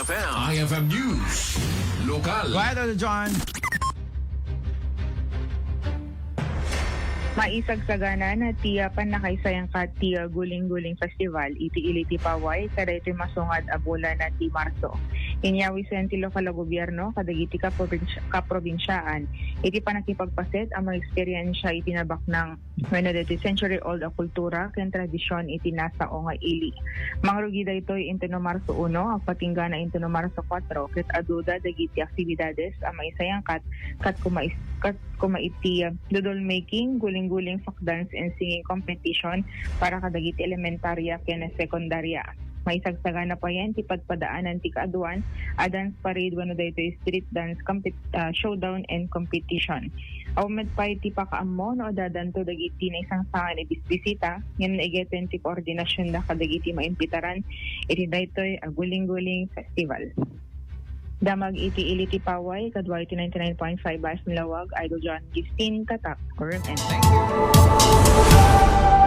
IFM News. Lokal. Right, John. Maisagsaganan na tiya panakaysayang tiya Guling-Guling Festival iti iliti paway kada iti masungad a bulan na ti Marso. Inyawi sa ti lokal a gobyerno kadagiti kaprobinsyaan iti panakipagpaset ang mga eksperyensya itinabak ng century-old a kultura ken tradisyon iti nasa o nga ili. Mangrugida ito'y intino Marso 1 ang patinggana intino Marso 4 ket aduda dagiti aktibidades a maisayang kat kumaiti dodol making guling-guling folk dance and singing competition para kadagiti elementarya ken sekundarya. May sagsagana pa yan ti pagpadaanan ti kaaduan a dance parade wano daytoy street dance showdown and competition. Awmed pa iti pakaammo no dadanto dagiti na isang sangan ibisbisita ngem naigeten ti koordinasyon da kadagiti maimbitaran iti daytoy a guling-guling festival. Damag iti iliti paway kadwa iti 99.5 Bas Milawag Idol John Giftin Tatak Orem and Thank you.